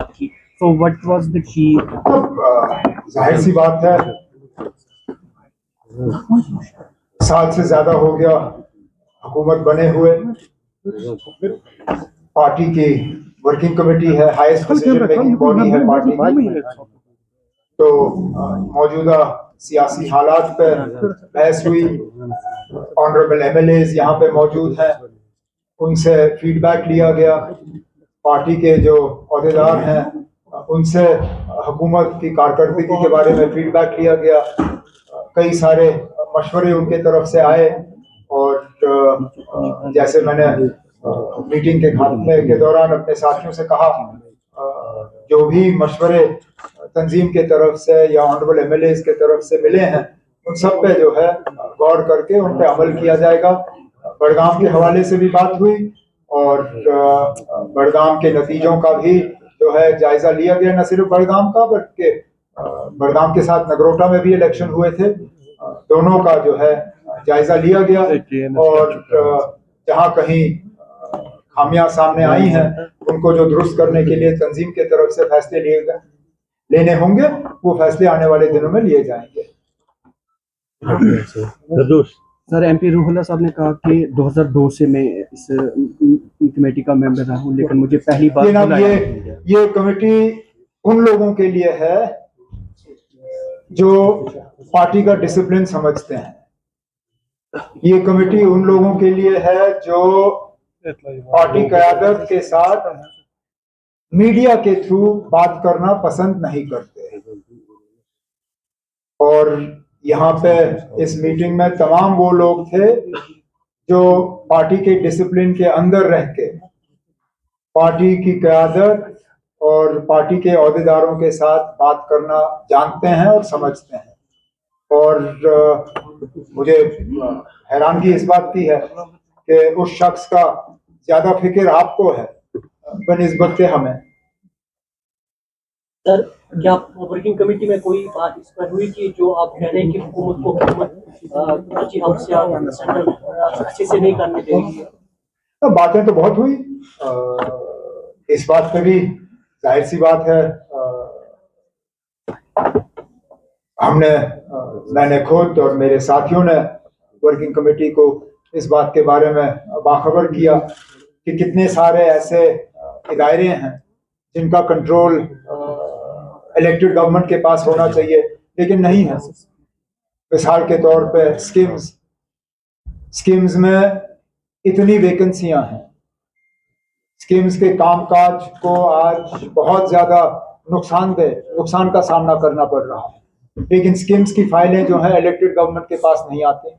So what was the key? जाहिर सी बात है, 7 से ज्यादा हो गया हुकूमत बने हुए। पार्टी की वर्किंग कमेटी है, हाईएस्ट डिसीजन मेकिंग बॉडी है पार्टी की। तो मौजूदा सियासी हालात पर बहस हुई। ऑनरेबल एमएलएज यहाँ पे मौजूद हैं, उनसे फीडबैक लिया गया। पार्टी के जो अहदेदार हैं उनसे हुकूमत की कारकर्दगी के बारे में फीडबैक लिया गया। कई सारे मशवरे उनके तरफ से आए और जैसे मैंने मीटिंग के खात्मे के दौरान अपने साथियों से कहा, जो भी मशवरे तंजीम के तरफ से या ऑनरेबल एमएलएज के तरफ से मिले हैं उन सब पे जो है गौर करके उन पे अमल किया जाएगा। बड़गाम के हवाले से भी बात हुई और बड़गाम के नतीजों का भी जो है जायजा लिया गया। न सिर्फ बड़गाम का बल्कि बड़गाम के साथ नगरोटा में भी इलेक्शन हुए थे, दोनों का जो है जायजा लिया गया। और जहां कहीं खामियां सामने आई हैं उनको जो दुरुस्त करने के लिए तंजीम के तरफ से फैसले लेने होंगे, वो फैसले आने वाले दिनों में लिए जाएंगे। सर एमपी रूहुल्लाह साहब ने कहा कि 2002 से मैं इस कमेटी का मेंबर रहा हूं, लेकिन मुझे पहली बार ये कमेटी उन लोगों के लिए है जो पार्टी का डिसिप्लिन समझते हैं। ये कमेटी उन लोगों के लिए है जो पार्टी क़यादत के साथ मीडिया के थ्रू बात करना पसंद नहीं करते। और यहाँ पे इस मीटिंग में तमाम वो लोग थे जो पार्टी के डिसिप्लिन के अंदर रह के पार्टी की क़यादत और पार्टी के अहदेदारों के साथ बात करना जानते हैं और समझते हैं। और मुझे हैरानगी इस बात की है कि उस शख्स का ज्यादा फिक्र आपको है बनिस्बत हमें। सर, क्या वर्किंग कमेटी में कोई बात इस पर हुई कि जो आप कह रहे हैं कि हुकूमत अच्छी अच्छे से नहीं करने दे रही है? तो बातें तो बहुत हुई। इस बात पे भी जाहिर सी बात है, मैंने खुद और मेरे साथियों ने वर्किंग कमेटी को इस बात के बारे में बाखबर किया कि कितने सारे ऐसे इदारे हैं जिनका कंट्रोल इलेक्टेड गवर्नमेंट के पास होना चाहिए लेकिन नहीं है। मिसाल के तौर पे स्कीम्स में इतनी वैकेंसियां हैं, स्कीम्स के कामकाज को आज बहुत ज्यादा नुकसान का सामना करना पड़ रहा है, लेकिन स्कीम्स की फाइलें जो है इलेक्टेड गवर्नमेंट के पास नहीं आती।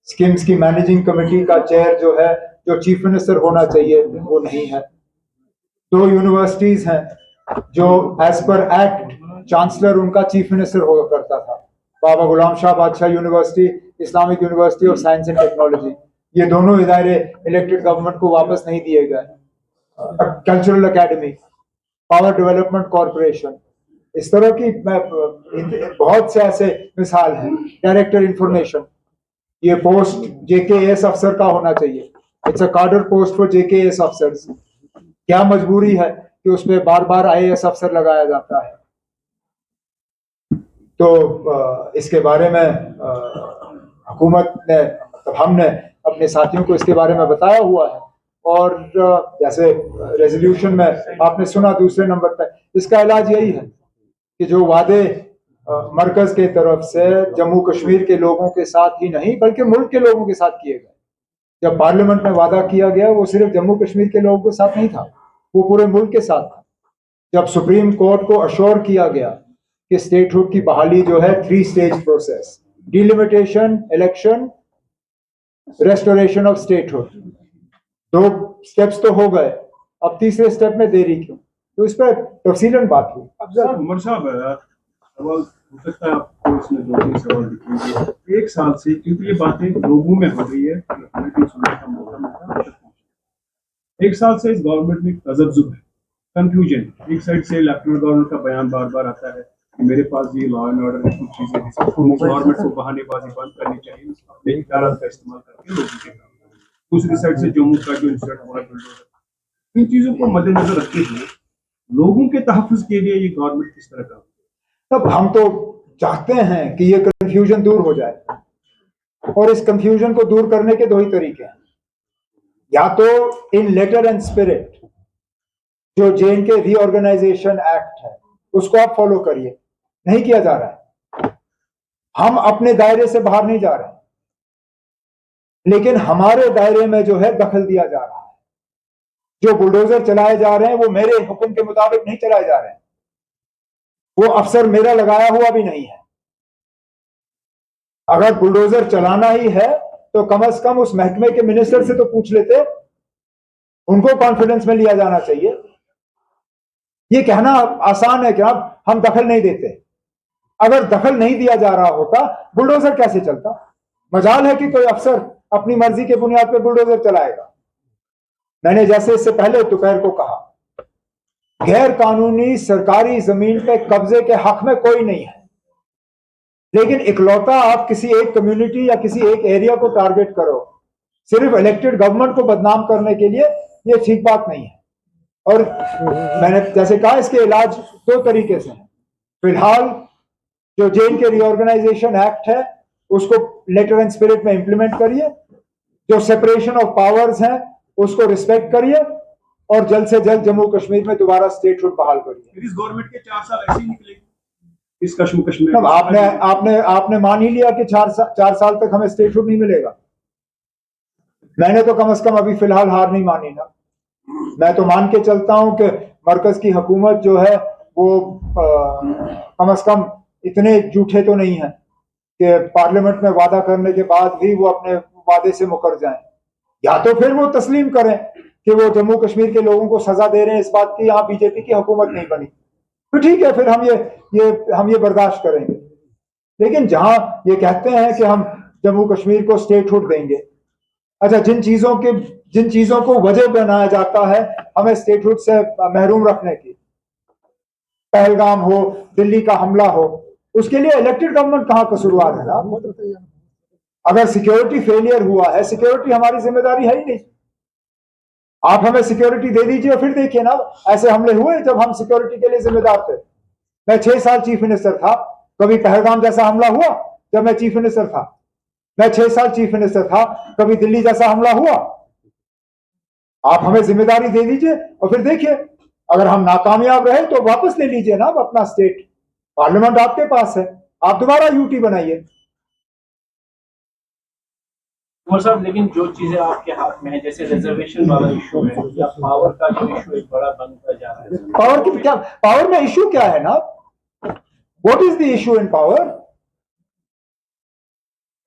स्कीम्स की मैनेजिंग कमेटी का चेयर जो है, जो चीफ मिनिस्टर होना चाहिए, वो नहीं है। 2 यूनिवर्सिटीज हैं जो एज पर एक्ट चांसलर उनका चीफ मिनिस्टर हुआ करता था, बाबा गुलाम शाह बादशाह university, Islamic university of science and technology. ये दोनों इदारे इलेक्टेड गवर्नमेंट को वापस नहीं दिए गए। Cultural academy, power development corporation, इस तरह की बहुत से ऐसे मिसाल हैं। डायरेक्टर इंफॉर्मेशन, ये पोस्ट जेकेएस अफसर का होना चाहिए। इट्स अ कार्डर पोस्ट फॉर जेकेएस अफसर्स। क्या मजबूरी है कि उसमें बार बार आईएएस अफसर लगाया जाता है? तो इसके बारे में हुकूमत ने, मतलब हमने अपने साथियों को इसके बारे में बताया हुआ है। और जैसे रेजोल्यूशन में आपने सुना दूसरे नंबर पर, इसका इलाज यही है कि जो वादे मरकज के तरफ से जम्मू कश्मीर के लोगों के साथ ही नहीं बल्कि मुल्क के लोगों के साथ किए गए। जब पार्लियामेंट में वादा किया गया वो सिर्फ जम्मू कश्मीर के लोगों के साथ नहीं था, वो पूरे मुल्क के साथ था। जब सुप्रीम कोर्ट को अश्योर किया गया कि स्टेटहुड की बहाली जो है 3 stage process, delimitation, election, restoration of statehood, 2 steps तो हो गए, अब तीसरे स्टेप में देरी क्यों? तो इस पर तफसीलन बात हुई। अब सर उमर साहब, सवाल हो सकता है आपको इसमें 2-3 सवाल दिखेंगे। 1 साल से क्योंकि ये बातें लोगों में हो रही है, हमें भी सुनने का मौका मिलता है। 1 साल से इस गवर्नमेंट में तजब्जुब है, कंफ्यूजन। एक साइड से लेफ्टिनेंट गवर्नर का बयान बार बार आता है कि मेरे पास ये लॉ एंड ऑर्डर की कुछ चीजें गवर्नमेंट को बहानेबाजी बंद करनी चाहिए, अपने इख्तियार का इस्तेमाल करके लोगों के काम। दूसरी साइड से जम्मू का जो इंसिडेंट हुआ, इन चीजों को मद्देनजर रखते हुए लोगों के तहफ़्फ़ुज़ के लिए ये गवर्नमेंट किस तरह का? तब हम तो चाहते हैं कि ये कंफ्यूजन दूर हो जाए, और इस कंफ्यूजन को दूर करने के दो ही तरीके हैं। या तो इन लेटर एंड स्पिरिट जो जे.एन.के रीऑर्गेनाइजेशन एक्ट है उसको आप फॉलो करिए, नहीं किया जा रहा है। हम अपने दायरे से बाहर नहीं जा रहे हैं, लेकिन हमारे दायरे में जो है दखल दिया जा रहा है। जो बुलडोजर चलाए जा रहे हैं वो मेरे हुक्म के मुताबिक नहीं चलाए जा रहे हैं, वो अफसर मेरा लगाया हुआ भी नहीं है। अगर बुलडोजर चलाना ही है तो कम से कम उस महकमे के मिनिस्टर से तो पूछ लेते, उनको कॉन्फिडेंस में लिया जाना चाहिए। ये कहना आसान है कि अब हम दखल नहीं देते। अगर दखल नहीं दिया जा रहा होता बुलडोजर कैसे चलता? मजाल है कि कोई अफसर अपनी मर्जी के बुनियाद पर बुलडोजर चलाएगा। मैंने जैसे इससे पहले दोपहर को कहा, गैर कानूनी सरकारी जमीन पे कब्जे के हक में कोई नहीं है, लेकिन इकलौता आप किसी एक कम्युनिटी या किसी एक एरिया को टारगेट करो सिर्फ इलेक्टेड गवर्नमेंट को बदनाम करने के लिए, ये ठीक बात नहीं है। और मैंने जैसे कहा इसके इलाज दो तरीके से हैं। फिलहाल जो जे.एन.के रीऑर्गेनाइजेशन एक्ट है उसको लेटर एंड स्पिरिट में इंप्लीमेंट करिए, जो सेपरेशन ऑफ पावर्स हैं उसको रिस्पेक्ट करिए, और जल्द से जल्द जम्मू कश्मीर में दोबारा स्टेटहुड बहाल करिए। इस गवर्नमेंट के 4 साल ऐसे ही निकलेंगे इस कश्मीर में। अब आपने मान ही लिया कि 4 साल तक हमें स्टेटहुड नहीं मिलेगा। मैंने तो कम से कम अभी फिलहाल हार नहीं मानी ना। मैं तो मान के चलता हूं कि मरकज की हुकूमत जो है वो कम से कम इतने झूठे तो नहीं है कि पार्लियामेंट में वादा करने के बाद भी वो अपने वादे से मुकर जाएं। या तो फिर वो तस्लीम करें कि वो जम्मू कश्मीर के लोगों को सजा दे रहे हैं इस बात की यहाँ बीजेपी की हुकूमत नहीं बनी, तो ठीक है, फिर हम ये बर्दाश्त करेंगे। लेकिन जहां ये कहते हैं कि हम जम्मू कश्मीर को स्टेटहुड देंगे, अच्छा, जिन चीजों को वजह बनाया जाता है हमें स्टेटहुड से महरूम रखने की, पहलगाम हो, दिल्ली का हमला हो, उसके लिए इलेक्टेड गवर्नमेंट कहां कसूरवार है ना? अगर सिक्योरिटी फेलियर हुआ है, सिक्योरिटी हमारी जिम्मेदारी है ही नहीं। आप हमें सिक्योरिटी दे दीजिए और फिर देखिए ना, ऐसे हमले हुए जब हम सिक्योरिटी के लिए जिम्मेदार थे। मैं 6 साल चीफ मिनिस्टर था, कभी पहलगाम जैसा हमला हुआ जब मैं चीफ मिनिस्टर था? मैं 6 साल चीफ मिनिस्टर था, कभी दिल्ली जैसा हमला हुआ? आप हमें जिम्मेदारी दे दीजिए और फिर देखिए, अगर हम नाकामयाब रहे तो वापस ले लीजिए ना अपना स्टेट, पार्लियामेंट आपके पास है, आप दोबारा यूटी बनाइए। उमर साहब, लेकिन जो चीजें आपके हाथ में है, जैसे रिजर्वेशन वाला इशू है या पावर का जो इशू एक बड़ा बनता जा रहा है, पावर में इशू क्या है ना? What is the issue in power?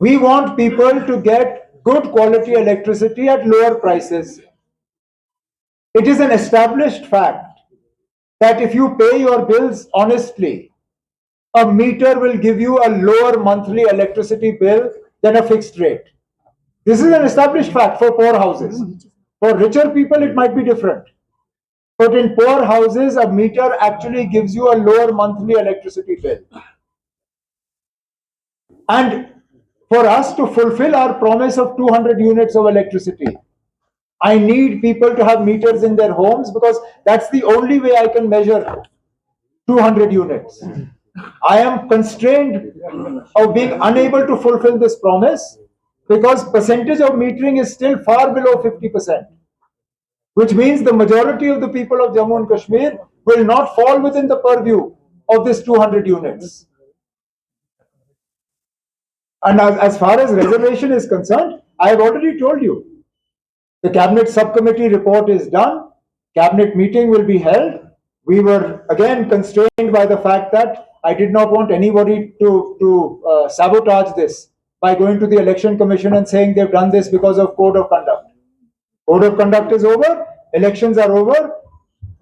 We want people to get good quality electricity at lower prices. It is an established fact that if you pay your bills honestly, a meter will give you a lower monthly electricity bill than a fixed rate. This is an established fact for poor houses. For richer people, it might be different. But in poor houses, a meter actually gives you a lower monthly electricity bill. And for us to fulfill our promise of 200 units of electricity, I need people to have meters in their homes, because that's the only way I can measure 200 units. I am constrained of being unable to fulfill this promise because percentage of metering is still far below 50%, which means the majority of the people of Jammu and Kashmir will not fall within the purview of this 200 units. And as far as reservation is concerned, I have already told you, the cabinet subcommittee report is done, cabinet meeting will be held. We were again constrained by the fact that I did not want anybody to sabotage this by going to the election commission and saying they've done this because of code of conduct. Code of conduct is over, elections are over.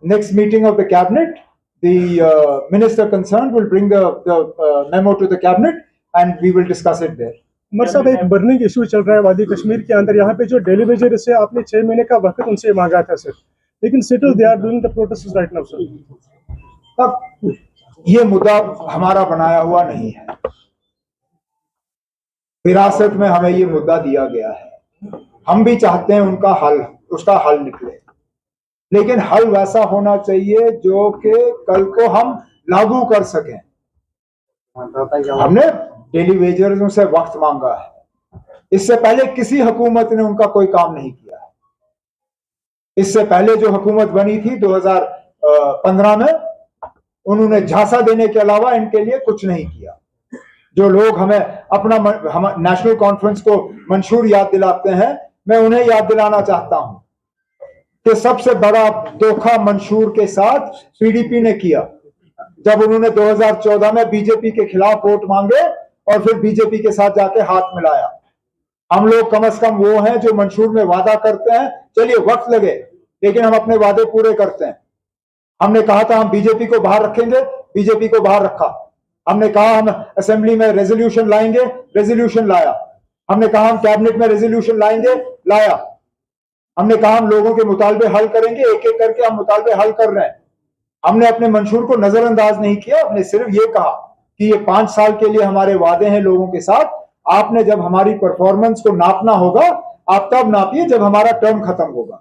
Next meeting of the cabinet, the minister concerned will bring the memo to the cabinet and we will discuss it there. Umar साहब, एक burning issue चल रहा है वादी कश्मीर के अंदर। यहाँ पे जो डेली वेजर से आपने 6 महीने का वक्त उनसे मांगा था सर, लेकिन still they are doing the protest right now sir. अब ये मुद्दा हमारा बनाया हुआ नहीं है, विरासत में हमें ये मुद्दा दिया गया है। हम भी चाहते हैं उसका हल निकले, लेकिन हल वैसा होना चाहिए जो कि कल को हम लागू कर सकें। हमने डेली वेजर्सों से वक्त मांगा है, इससे पहले किसी हुकूमत ने उनका कोई काम नहीं किया है। इससे पहले जो हुकूमत बनी थी 2015 में, उन्होंने झांसा देने के अलावा इनके लिए कुछ नहीं किया। जो लोग हमें अपना हम नेशनल कॉन्फ्रेंस को मंशूर याद दिलाते हैं, मैं उन्हें याद दिलाना चाहता हूं कि सबसे बड़ा धोखा मंशूर के साथ पीडीपी ने किया, जब उन्होंने 2014 में बीजेपी के खिलाफ वोट मांगे और फिर बीजेपी के साथ जाके हाथ मिलाया। हम लोग कम से कम वो हैं जो मंशूर में वादा करते हैं, चलिए वक्त लगे लेकिन हम अपने वादे पूरे करते हैं। हमने कहा था हम बीजेपी को बाहर रखेंगे, बीजेपी को बाहर रखा। हमने कहा हम असेंबली में रेजोल्यूशन लाएंगे, रेजोल्यूशन लाया। हमने कहा हम कैबिनेट में रेजोल्यूशन लाएंगे, लाया। हमने कहा हम लोगों के मुतालबे हल करेंगे, एक एक करके हम मुतालबे हल कर रहे हैं। हमने अपने मंशूर को नजरअंदाज नहीं किया, हमने सिर्फ ये कहा कि ये 5 साल के लिए हमारे वादे हैं लोगों के साथ। आपने जब हमारी परफॉर्मेंस को नापना होगा, आप तब नापिए जब हमारा टर्म खत्म होगा।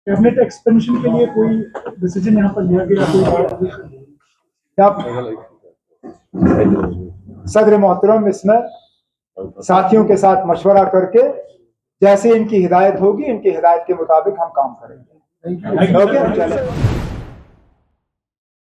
कैबिनेट एक्सपेंशन के लिए कोई डिसीजन यहाँ पर लिया गया? सदर मोहतरम इसमें साथियों के साथ मशवरा करके जैसे इनकी हिदायत होगी, इनकी हिदायत के मुताबिक हम काम करेंगे। ओके, चलें।